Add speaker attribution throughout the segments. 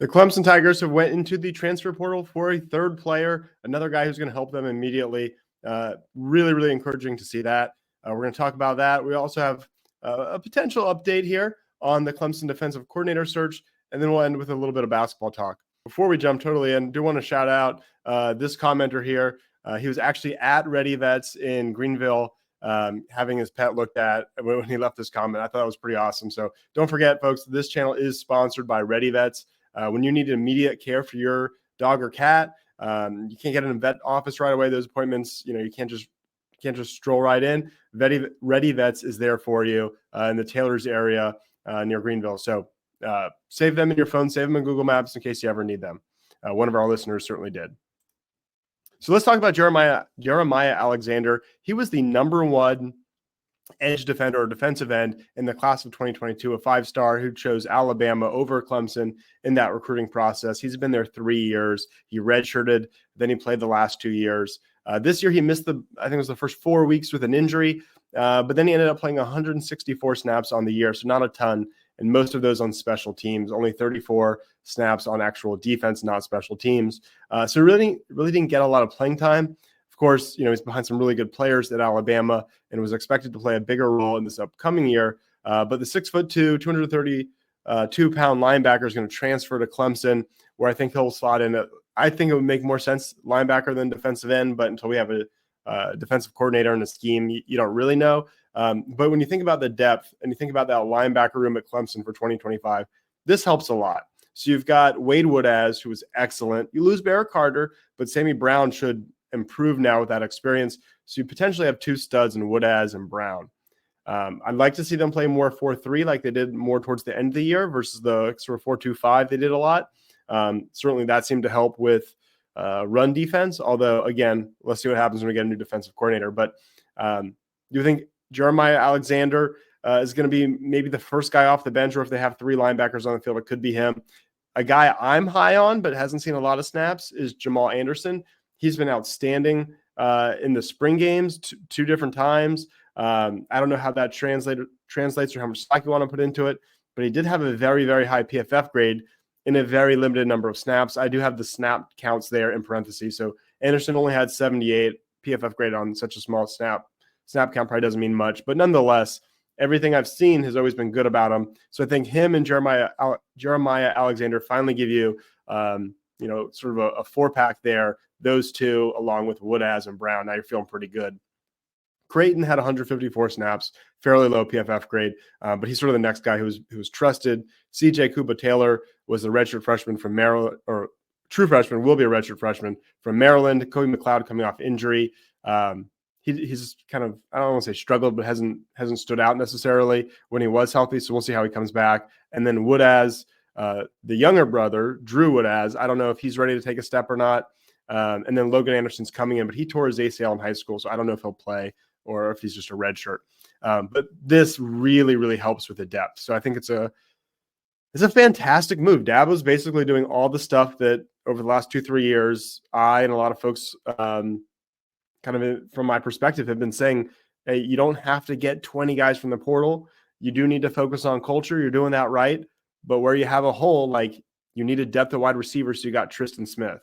Speaker 1: The Clemson Tigers have went into the transfer portal for a third player, another guy who's going to help them immediately. Really, really encouraging to see that. We're going to talk about that. We also have a potential update here on the Clemson defensive coordinator search, and then we'll end with a little bit of basketball talk. Before we jump totally in, I do want to shout out this commenter here. He was actually at Ready Vets in Greenville, having his pet looked at when he left this comment. I thought it was pretty awesome. So don't forget, folks, this channel is sponsored by Ready Vets. When you need immediate care for your dog or cat, you can't get in a vet office right away. Those appointments, you can't just stroll right in. Ready Vets is there for you in the Taylor's area near Greenville. So save them in your phone, save them in Google Maps in case you ever need them. One of our listeners certainly did. So let's talk about Jeremiah Alexander. He was the number one edge defender or defensive end in the class of 2022, a 5-star who chose Alabama over Clemson in that recruiting process. He's been there 3 years. He redshirted, then he played the last 2 years. This year he missed I think it was the first 4 weeks with an injury, but then he ended up playing 164 snaps on the year, so not a ton, and most of those on special teams, only 34 snaps on actual defense, not special teams. So really didn't get a lot of playing time. Of course, he's behind some really good players at Alabama and was expected to play a bigger role in this upcoming year. But the 6'2", 232-pound linebacker is going to transfer to Clemson, where I think he'll slot in. I think it would make more sense linebacker than defensive end, but until we have a defensive coordinator and a scheme, you don't really know. But when you think about the depth and you think about that linebacker room at Clemson for 2025, this helps a lot. So you've got Wade Woodaz, who was excellent. You lose Barrett Carter, but Sammy Brown should improve now with that experience. So you potentially have 2 studs in Woodaz and Brown. I'd like to see them play more 4-3 like they did more towards the end of the year versus the sort of 4-2-5 they did a lot. Certainly that seemed to help with run defense, although, again, let's see what happens when we get a new defensive coordinator. But do you think Jeremiah Alexander is going to be maybe the first guy off the bench, or if they have 3 linebackers on the field, it could be him? A guy I'm high on but hasn't seen a lot of snaps is Jamal Anderson. He's been outstanding in the spring games 2 different times. I don't know how that translates or how much slack you want to put into it, but he did have a very, very high PFF grade in a very limited number of snaps. I do have the snap counts there in parentheses. So Anderson only had 78 PFF grade on such a small snap count probably doesn't mean much, but nonetheless, everything I've seen has always been good about him. So I think him and Jeremiah Alexander finally give you, sort of a 4-pack there. Those 2, along with Woodaz and Brown, now you're feeling pretty good. Creighton had 154 snaps, fairly low PFF grade, but he's sort of the next guy who was trusted. CJ Kuba Taylor was a redshirt freshman from Maryland, or true freshman, will be a redshirt freshman from Maryland. Cody McLeod coming off injury. He's kind of, I don't want to say struggled, but hasn't stood out necessarily when he was healthy. So we'll see how he comes back. And then Woodaz, the younger brother, Drew Woodaz, I don't know if he's ready to take a step or not. And then Logan Anderson's coming in, but he tore his ACL in high school, so I don't know if he'll play or if he's just a red shirt. But this really, really helps with the depth. So I think it's a fantastic move. Dabo's basically doing all the stuff that over the last 2-3 years, I and a lot of folks kind of from my perspective have been saying, hey, you don't have to get 20 guys from the portal. You do need to focus on culture. You're doing that right. But where you have a hole, like you need a depth of wide receivers, so you got Tristan Smith.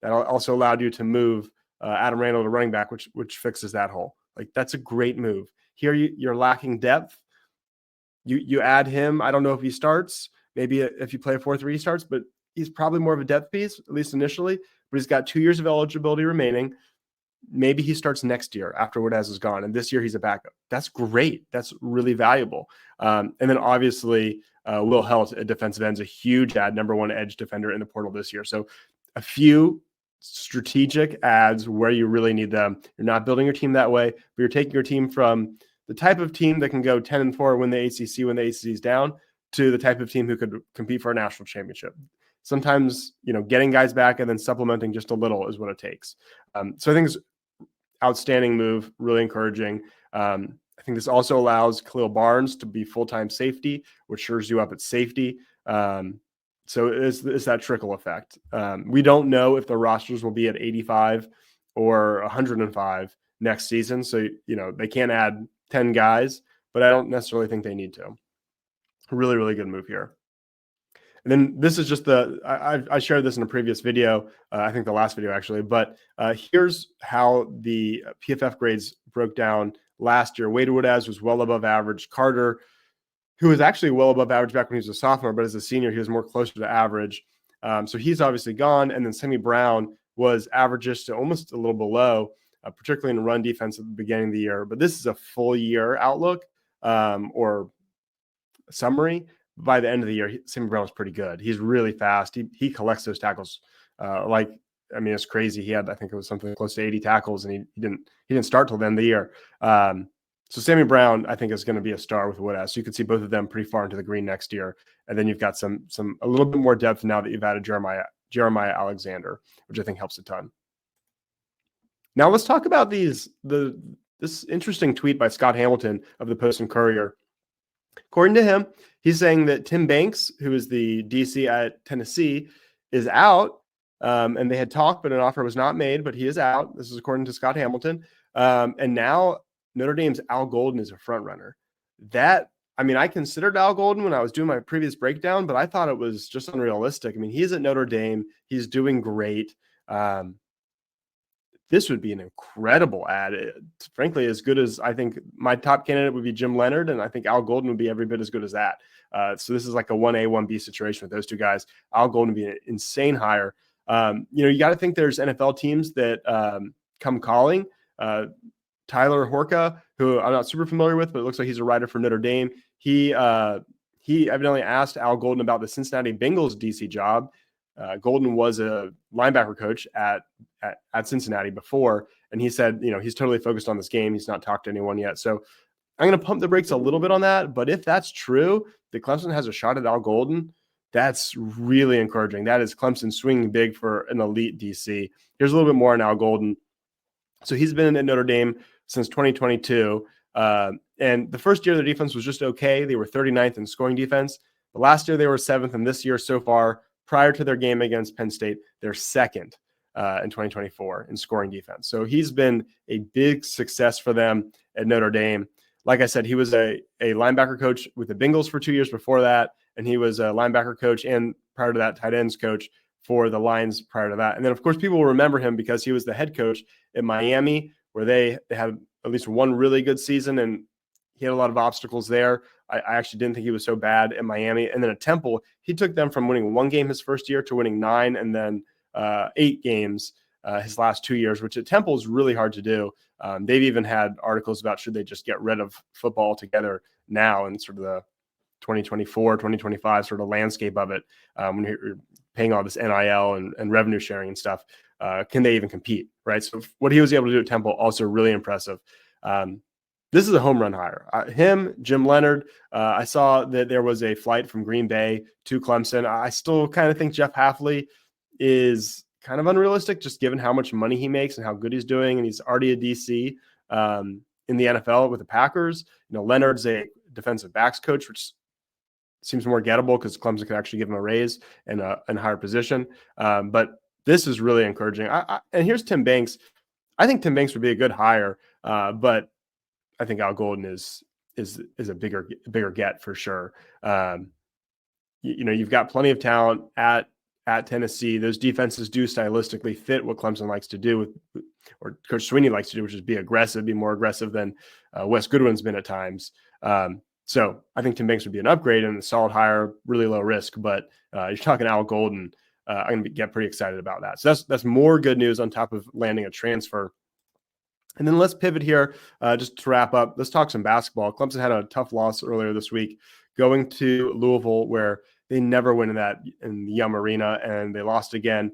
Speaker 1: That also allowed you to move Adam Randall to running back, which fixes that hole. Like, that's a great move. Here you're lacking depth. You add him. I don't know if he starts. Maybe if you play a 4-3, he starts, but he's probably more of a depth piece, at least initially. But he's got 2 years of eligibility remaining. Maybe he starts next year after Woodaz is gone, and this year he's a backup. That's great. That's really valuable. And then obviously Will Helt at defensive end is a huge add, number 1 edge defender in the portal this year. So a few strategic ads where you really need them. You're not building your team that way, but you're taking your team from the type of team that can go 10-4, win the ACC when the ACC is down, to the type of team who could compete for a national championship. Sometimes, getting guys back and then supplementing just a little is what it takes. So I think it's outstanding move, really encouraging. I think this also allows Khalil Barnes to be full-time safety, which shores you up at safety. So it's that trickle effect. We don't know if the rosters will be at 85 or 105 next season. So, they can't add 10 guys, but I don't necessarily think they need to. Really, really good move here. And then this is just I shared this in a previous video, I think the last video actually, but here's how the PFF grades broke down last year. Wade Woodaz was well above average. Carter, who was actually well above average back when he was a sophomore, but as a senior, he was more closer to average. So he's obviously gone. And then Sammy Brown was averages to almost a little below, particularly in run defense at the beginning of the year. But this is a full year outlook or summary. By the end of the year, Sammy Brown was pretty good. He's really fast. He collects those tackles. It's crazy. He had, I think it was something close to 80 tackles, and he didn't start till the end of the year. So Sammy Brown, I think, is going to be a star with Woodaz. So you can see both of them pretty far into the green next year. And then you've got a little bit more depth now that you've added Jeremiah Alexander, which I think helps a ton. Now let's talk about this interesting tweet by Scott Hamilton of the Post and Courier. According to him, he's saying that Tim Banks, who is the DC at Tennessee, is out. And they had talked, but an offer was not made, but he is out. This is according to Scott Hamilton. And now Notre Dame's Al Golden is a front runner. I considered Al Golden when I was doing my previous breakdown, but I thought it was just unrealistic. I mean, he's at Notre Dame. He's doing great. This would be an incredible ad. Frankly, as good as I think my top candidate would be Jim Leonard, and I think Al Golden would be every bit as good as that. So this is like a 1A, 1B situation with those two guys. Al Golden would be an insane hire. You got to think there's NFL teams that come calling. Tyler Horka, who I'm not super familiar with, but it looks like he's a writer for Notre Dame. He evidently asked Al Golden about the Cincinnati Bengals DC job. Golden was a linebacker coach at Cincinnati before, and he said, he's totally focused on this game. He's not talked to anyone yet. So I'm going to pump the brakes a little bit on that. But if that's true, that Clemson has a shot at Al Golden, that's really encouraging. That is Clemson swinging big for an elite DC. Here's a little bit more on Al Golden. So he's been at Notre Dame since 2022. And the first year, the defense was just okay. They were 39th in scoring defense. But last year, they were 7th. And this year so far, prior to their game against Penn State, they're 2nd in 2024 in scoring defense. So he's been a big success for them at Notre Dame. Like I said, he was a linebacker coach with the Bengals for 2 years before that. And he was a linebacker coach and prior to that, tight ends coach for the Lions prior to that. And then, of course, people will remember him because he was the head coach at Miami, where they had at least one really good season, and he had a lot of obstacles there. I actually didn't think he was so bad at Miami. And then at Temple, he took them from winning 1 game his first year to winning 9 and then 8 games his last 2 years, which at Temple is really hard to do. They've even had articles about should they just get rid of football altogether now and sort of the 2024, 2025 sort of landscape of it, when you're paying all this NIL and revenue sharing and stuff. Can they even compete, right? So what he was able to do at Temple, also really impressive. This is a home run hire. Him, Jim Leonard. I saw that there was a flight from Green Bay to Clemson. I still kind of think Jeff Hafley is kind of unrealistic, just given how much money he makes and how good he's doing. And he's already a DC in the NFL with the Packers. Leonard's a defensive backs coach, which seems more gettable because Clemson could actually give him a raise and a higher position. But this is really encouraging. And here's Tim Banks. I think Tim Banks would be a good hire, but I think Al Golden is a bigger get for sure. You've got plenty of talent at Tennessee. Those defenses do stylistically fit what Clemson likes to do or Coach Sweeney likes to do, which is be more aggressive than Wes Goodwin's been at times. So I think Tim Banks would be an upgrade and a solid hire, really low risk. But you're talking Al Golden. I'm going to get pretty excited about that. So that's more good news on top of landing a transfer. And then let's pivot here just to wrap up. Let's talk some basketball. Clemson had a tough loss earlier this week going to Louisville, where they never win in the Yum Arena, and they lost again.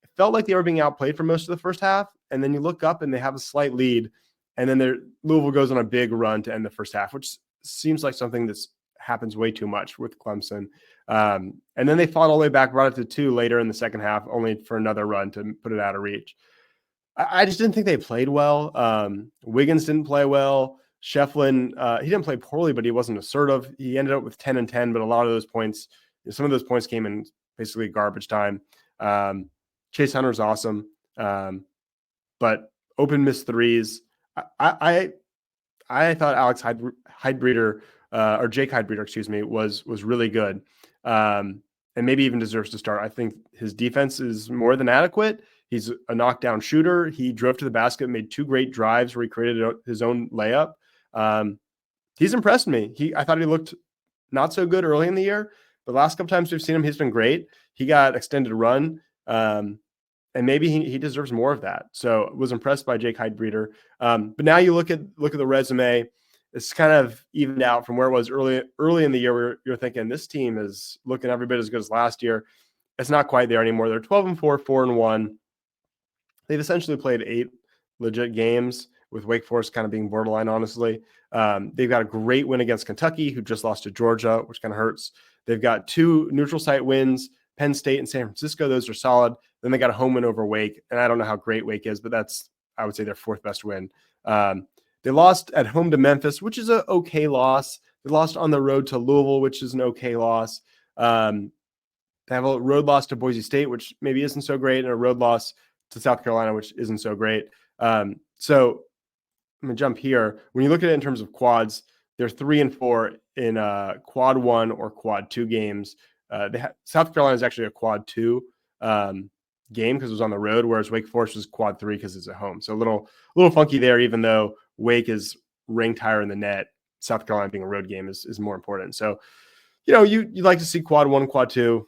Speaker 1: It felt like they were being outplayed for most of the first half, and then you look up and they have a slight lead, and then Louisville goes on a big run to end the first half, which seems like something that happens way too much with Clemson. And then they fought all the way back, brought it to 2 later in the second half, only for another run to put it out of reach. I just didn't think they played well. Wiggins didn't play well. Shefflin, he didn't play poorly, but he wasn't assertive. He ended up with 10 and 10, but a lot of those points, some of those points came in basically garbage time. Chase Hunter's awesome, but open missed threes. I thought Alex Heidbreeder, or Jake Heidbreeder, excuse me, was really good. And and maybe even deserves to start. I think his defense is more than adequate. He's a knockdown shooter. He drove to the basket, made 2 great drives where he created his own layup. He's impressed me. I thought he looked not so good early in the year, but the last couple times we've seen him, he's been great. He got extended run, and maybe he deserves more of that. So was impressed by Jake Heidbreder. But now you look at the resume. It's kind of evened out from where it was early in the year, where you're thinking this team is looking every bit as good as last year. It's not quite there anymore. They're 12-4, 4-1. They've essentially played 8 legit games, with Wake Forest kind of being borderline, honestly. They've got a great win against Kentucky, who just lost to Georgia, which kind of hurts. They've got 2 neutral site wins, Penn State and San Francisco. Those are solid. Then they got a home win over Wake, and I don't know how great Wake is, but that's, I would say, their 4th best win. They lost at home to Memphis, which is an okay loss. They lost on the road to Louisville, which is an okay loss. They have a road loss to Boise State, which maybe isn't so great, and a road loss to South Carolina, which isn't so great. So I'm going to jump here. When you look at it in terms of quads, they're 3-4 in quad 1 or quad 2 games. South Carolina is actually a quad 2 game because it was on the road, whereas Wake Forest was quad 3 because it's at home. So a little funky there, even though Wake is ranked higher in the net. South Carolina being a road game is more important. So, you'd like to see quad 1, quad 2.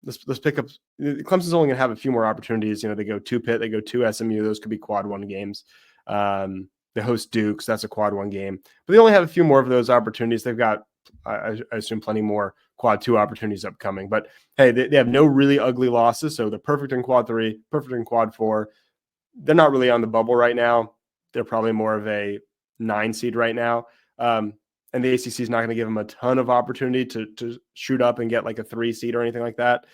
Speaker 1: Let's pick up. Clemson's only going to have a few more opportunities. They go to Pitt, they go to SMU. Those could be quad 1 games. They host Duke, so that's a quad 1 game. But they only have a few more of those opportunities. They've got, I assume, plenty more quad 2 opportunities upcoming. But hey, they have no really ugly losses, so they're perfect in quad 3, perfect in quad 4. They're not really on the bubble right now. They're probably more of a 9 seed right now. And the ACC is not going to give them a ton of opportunity to shoot up and get like a 3 seed or anything like that.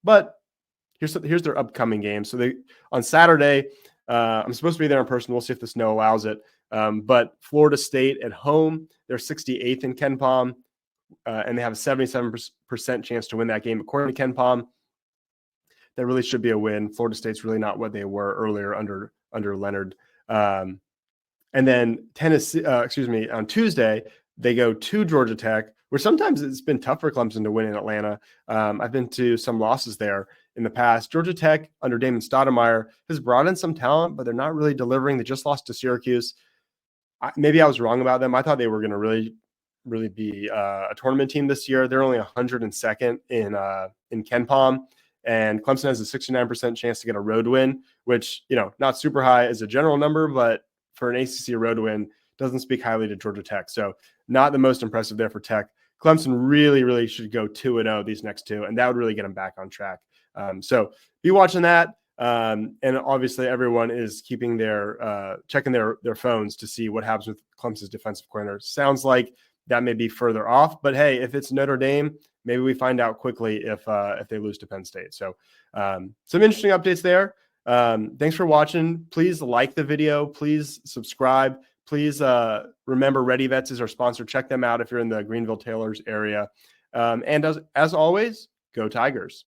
Speaker 1: But here's their upcoming game. So on Saturday, I'm supposed to be there in person. We'll see if the snow allows it. But Florida State at home, they're 68th in KenPom, and they have a 77% chance to win that game. According to KenPom, that really should be a win. Florida State's really not what they were earlier under Leonard. And then Tennessee, on Tuesday, they go to Georgia Tech, where sometimes it's been tough for Clemson to win in Atlanta. I've been to some losses there in the past. Georgia Tech under Damon Stoudemire has brought in some talent, but they're not really delivering. They just lost to Syracuse. Maybe I was wrong about them. I thought they were going to really be a tournament team this year. They're only 102nd in KenPom, and Clemson has a 69% chance to get a road win, which, not super high as a general number, but for an ACC road win doesn't speak highly to Georgia Tech. So not the most impressive there for Tech. Clemson really, really should go 2-0 these next 2, and that would really get them back on track. So be watching that. And obviously everyone is keeping checking their phones to see what happens with Clemson's defensive coordinator. Sounds like that may be further off, but hey, if it's Notre Dame, maybe we find out quickly if they lose to Penn State. So some interesting updates there. Thanks for watching. Please like the video. Please subscribe. Please remember Ready Vets is our sponsor. Check them out if you're in the Greenville Taylors area. And as always, go Tigers.